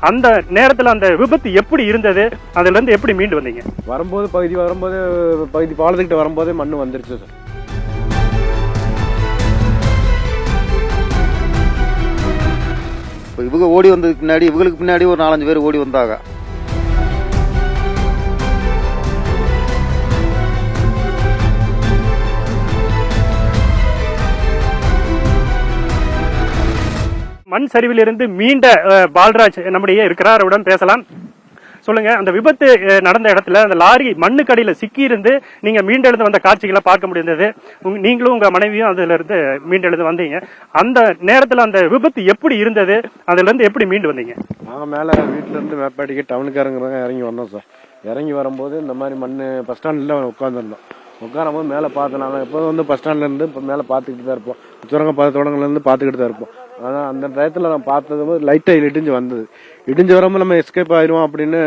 அந்த நேரத்தில் அந்த விபத்து எப்படி இருந்தது, அதுல இருந்து எப்படி மீண்டு வந்தீங்க? வரும்போது பகுதி பாலத்துக்கிட்ட வரும்போதே மண் வந்துருச்சு சார். இப்போ இவங்க ஓடி வந்ததுக்கு முன்னாடி இவங்களுக்கு பின்னாடி ஒரு 4-5 பேர் ஓடி வந்தாங்க. மண் சரிவிலிருந்து மீண்ட பால்ராஜ் நம்முடைய இருக்கிறார், அவருடன் பேசலாம். சொல்லுங்க, அந்த விபத்து நடந்த இடத்துல அந்த லாரி மண்ணுக்கடியில சிக்கி இருந்து நீங்க மீண்டெழுந்து வந்த காட்சிகளை பார்க்க முடிந்தது. நீங்களும் உங்க மனைவியும் அதுல இருந்து மீண்டெழுந்து வந்தீங்க. அந்த நேரத்துல அந்த விபத்து எப்படி இருந்தது, அதுல இருந்து எப்படி மீண்டு வந்தீங்க? நாங்கள் மேலே வீட்டில இருந்து மேப்பாடிக்கு டவுனுக்கு இறங்கி வந்தோம் சார். இறங்கி வரும்போது இந்த மாதிரி மண் பஸ் ஸ்டாண்டில் உட்காந்துருந்தோம். உட்காரும்போது மேலே பார்த்தோம். நாங்கள் எப்போதும் வந்து பஸ் ஸ்டாண்ட்லேருந்து இப்போ மேலே பார்த்துக்கிட்டு தான் இருப்போம். தொடங்கலேருந்து பார்த்துக்கிட்டு தான் இருப்போம். ஆனால் அந்த டயத்தில் நான் பார்த்தது லைட்டாக இடிஞ்சு வந்தது. இடிஞ்சு வரும்போது நம்ம எஸ்கேப் ஆயிடுவோம் அப்படின்னு,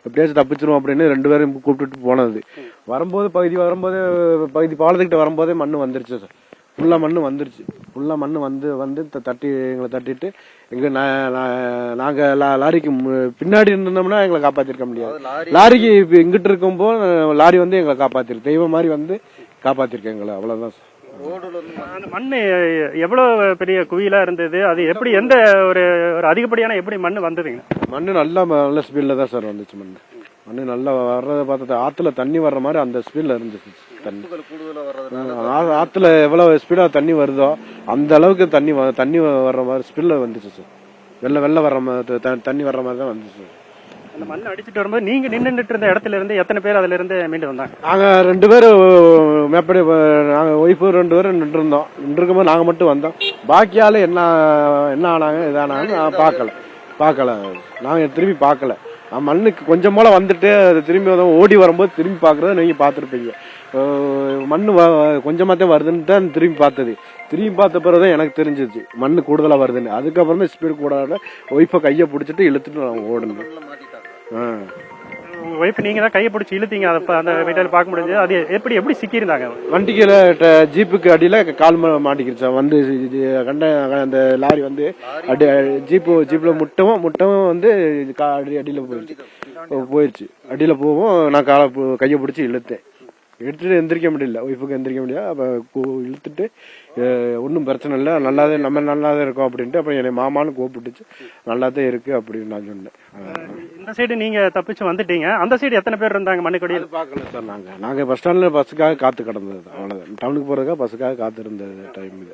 எப்படியாச்சும் தப்பிச்சிருவோம் அப்படின்னு 2 பேரும் கூப்பிட்டுட்டு போனது. வரும்போது பகுதி பாலத்துக்கிட்ட வரும்போதே மண் வந்துருச்சு சார். ஃபுல்லாக மண் வந்துருச்சு. ஃபுல்லாக மண் வந்து எங்களை தட்டிட்டு நாங்கள் லாரிக்கு பின்னாடி இருந்தோம்னா எங்களை காப்பாற்றிருக்க முடியாது. லாரிக்கு இப்போ இங்கிட்டு இருக்கும்போது லாரி வந்து எங்களை காப்பாற்றிருக்கு. தெய்வம் மாதிரி வந்து காப்பாற்றிருக்கேன் எங்களை. அவ்வளோதான் சார். அந்த மண் எவ்வளவு பெரிய குவியலா இருந்தது, அது எப்படி எந்த ஒரு அதிகப்படியான எப்படி மண் வந்ததுங்க? மண் நல்ல ஸ்பீட்ல தான் சார் வந்துச்சு. மண் நல்லா வர்றதை பார்த்தா ஆத்துல தண்ணி வர்ற மாதிரி அந்த ஸ்பீட்ல இருந்துச்சு தண்ணி. ஆத்துல எவ்வளவு ஸ்பீடா தண்ணி வருதோ அந்த அளவுக்கு தண்ணி வர்ற மாதிரி ஸ்பீட்ல வந்துச்சு சார். வெள்ள வர்ற மாதிரி தண்ணி வர்ற மாதிரி தான் வந்துச்சு. அந்த மண் அடிச்சுட்டு வரும்போது நீங்க நின்றுட்டு இருந்த இடத்துல இருந்து எத்தனை பேர் அதுல இருந்து மீண்டு வந்தாங்க? நாங்க 2 பேரும் மேப்படி, நாங்க ஒய்ஃபு 2 பேரும் நின்று இருந்தோம். நின்றுக்கும்போது நாங்க மட்டும் வந்தோம். பாக்கி ஆளு என்ன ஆனாங்க இதானாங்க பார்க்கல. நாங்க திரும்பி பார்க்கல. மண்ணுக்கு கொஞ்சம் போல வந்துட்டு திரும்பி ஓடி வரும்போது திரும்பி பாக்குறத நீங்க பாத்துருப்பீங்க. மண்ணு கொஞ்சமாத்தான் வருதுன்னு தான் திரும்பி பார்த்தது. திரும்பி பார்த்த பிறகுதான் எனக்கு தெரிஞ்சிச்சு மண்ணு கூடுதலா வருதுன்னு. அதுக்கப்புறம் தான் ஸ்பீடு கூட ஒய்ஃபை கையை பிடிச்சிட்டு இழுத்துட்டு நாங்க ஓடணும். உங்க ஒய்ஃப் நீங்க தான் கையை பிடிச்சி இழுத்தீங்க, அந்த வீட்டில் பார்க்க முடிஞ்சது. அது எப்படி சிக்கி இருந்தாங்க? வண்டிக்கு ஜீப்புக்கு அடியில கால் மாட்டிக்கிருச்சா வந்து அந்த லாரி வந்து ஜீப்ல முட்டவும் வந்து அடியில போயிருச்சு. அடியில போவோம். நான் கையை பிடிச்சி இழுத்தேன். எடுத்துட்டு எந்திரிக்க முடியல. ஒய்ஃபுக்கு எந்திரிக்க முடியாது. அப்ப இழுத்துட்டு ஒன்றும் பிரச்சனை இல்லை, நம்ம நல்லாதான் இருக்கோம் அப்படின்ட்டு அப்புறம் என்னை மாமான்னு கூப்பிட்டுச்சு. நல்லாதான் இருக்கு அப்படின்னு நான் சொன்னேன். இந்த சைடு நீங்க தப்பிச்சு வந்துட்டீங்க. அந்த சைடு எத்தனை பேர் இருந்தாங்க மண்ணுக்கடியில்? பார்க்கல சார். நாங்க பஸ் ஸ்டாண்ட்ல பஸ்ஸுக்காக காத்து கிடந்தது. அவ்வளவுதான். டவுனுக்கு போறதுக்காக பஸ்ஸுக்காக காத்து இருந்தது டைம்.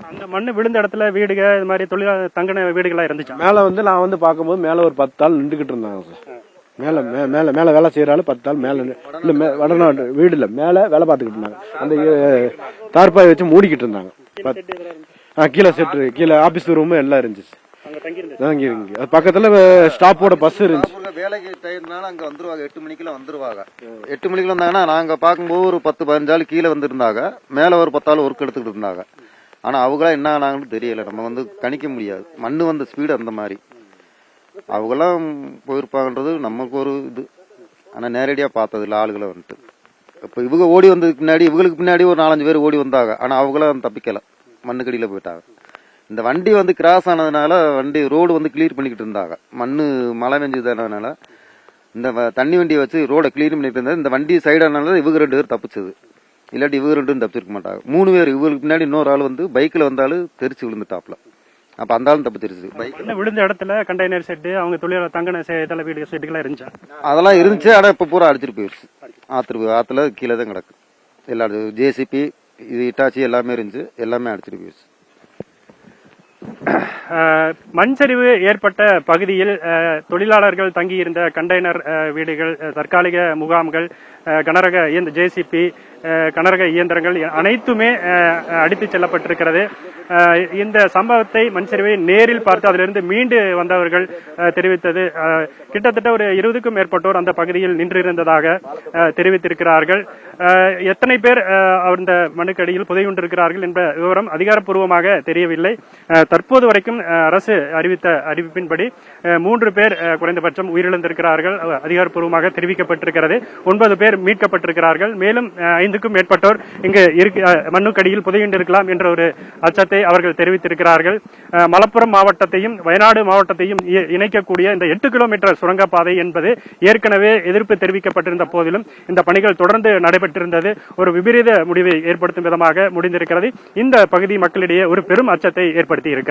அந்த மண்ணு விழுந்த இடத்துல வீடுகள் இது மாதிரி தொழிலாளர் தங்கின வீடுகளா இருந்துச்சு. மேல வந்து நான் வந்து பார்க்கும்போது மேல ஒரு 10 ஆள் நின்றுகிட்டு இருந்தாங்க சார். மேல வேலை செய்யறாலும் 10 ஆள் மேல இல்ல வடநாடு வீடு இல்ல மேல வேலை பார்த்துக்கிட்டு இருந்தாங்க. அந்த தார்பாய் வச்சு மூடிக்கிட்டு இருந்தாங்க. கீழே செட்டு கீழே ஆபீஸ் ரூம் எல்லாம் இருந்துச்சு. பக்கத்துல ஸ்டாப்போட பஸ் இருந்துச்சு. வேலைக்கு டைம்னால அங்க வந்துருவாங்க. 8 மணிக்குள்ள வந்துருவாங்க. 8 மணிக்குள்ள வந்தாங்கன்னா நாங்க பார்க்கும்போது ஒரு 10-15 ஆள் கீழே வந்துருந்தாங்க. மேல ஒரு 10 ஆள் ஒர்க் எடுத்துக்கிட்டு இருந்தாங்க. ஆனா அவங்களா என்ன ஆனாங்கன்னு தெரியல. நம்ம வந்து கணிக்க முடியாது. மண்ணு வந்த ஸ்பீடு அந்த மாதிரி. அவங்கெல்லாம் போயிருப்பாங்கன்றது நமக்கு ஒரு இது. ஆனா நேரடியா பார்த்தது ஆளுகளை வந்துட்டு. இப்ப இவங்க ஓடி வந்ததுக்கு முன்னாடி இவங்களுக்கு பின்னாடி ஒரு 4-5 பேர் ஓடி வந்தாங்க. ஆனா அவங்களாம் தப்பிக்கல, மண்ணுக்கடியில போயிட்டாங்க. இந்த வண்டி வந்து கிராஸ் ஆனதுனால வண்டி ரோடு வந்து கிளியர் பண்ணிக்கிட்டு இருந்தாங்க. மண்ணு மழை பெஞ்சதுனால இந்த தண்ணி வண்டியை வச்சு ரோட கிளியர் பண்ணிட்டு இருந்தா இந்த வண்டி சைடானால இவங்க 2 பேர் தப்பிச்சது. இல்லாட்டி இவங்க 2 பேரும் தப்பிச்சிருக்க மாட்டாங்க. 3 பேர். இவங்களுக்கு பின்னாடி இன்னொரு ஆள் வந்து பைக்ல வந்தாலும் தெரிச்சு விழுந்துட்டாப்ல. அப்ப அந்த ஆளும் தப்பிச்சிருச்சு. பைக்ல விழுந்த இடத்துல கண்டெய்னர் செட்டு, அவங்க தொழிலாளர் தங்கின இதெல்லாம் வீடு செட்டுகளா இருந்துச்சா? அதெல்லாம் இருந்துச்சு. ஆனா இப்ப பூரா அடிச்சிட்டு போயிருச்சு. ஆத்துல கீழே தான் கிடக்கு. எல்லாரும் ஜேசிபி இது இட்டாச்சி எல்லாமே இருந்துச்சு. எல்லாமே அடிச்சிட்டு போயிருச்சு. மண் சரிவு ஏற்பட்ட பகுதியில் தொழிலாளர்கள் தங்கியிருந்த கண்டெய்னர் வீடுகள், தற்காலிக முகாம்கள், கனரக ஜேசிபி, கனரக இயந்திரங்கள் அனைத்துமே அடித்து செல்லப்பட்டிருக்கிறது. இந்த சம்பவத்தை மண்சரிவை நேரில் பார்த்து அதிலிருந்து மீண்டு வந்தவர்கள் தெரிவித்தது கிட்டத்தட்ட ஒரு 20க்கும் மேற்பட்டோர் அந்த பகுதியில் நின்றிருந்ததாக தெரிவித்திருக்கிறார்கள். எத்தனை பேர் அந்த மண்ணுக்கடியில் புதையுண்டிருக்கிறார்கள் என்ற விவரம் அதிகாரப்பூர்வமாக தெரியவில்லை. தற்போது வரைக்கும் அரசு அறிவித்த அறிவிப்பின்படி 3 பேர் குறைந்தபட்சம் உயிரிழந்திருக்கிறார்கள் அதிகாரப்பூர்வமாக தெரிவிக்கப்பட்டிருக்கிறது. 9 பேர் மீட்கப்பட்டிருக்கிறார்கள். மேலும் 5க்கும் மேற்பட்டோர் இங்கு மண்ணுக்கடியில் புதையுண்டிருக்கலாம் என்ற ஒரு அச்சத்தை அவர்கள் தெரிவித்திருக்கிறார்கள். மலப்புரம் மாவட்டத்தையும் வயநாடு மாவட்டத்தையும் இணைக்கக்கூடிய இந்த 8 கிலோமீட்டர் சுரங்கப்பாதை என்பது ஏற்கனவே எதிர்ப்பு தெரிவிக்கப்பட்டிருந்த போதிலும் இந்த பணிகள் தொடர்ந்து நடைபெற்றிருந்தது ஒரு விபரீத முடிவை ஏற்படுத்தும் விதமாக முடிந்திருக்கிறது. இந்த பகுதி மக்களிடையே ஒரு பெரும் அச்சத்தை ஏற்படுத்தி இருக்கிறது.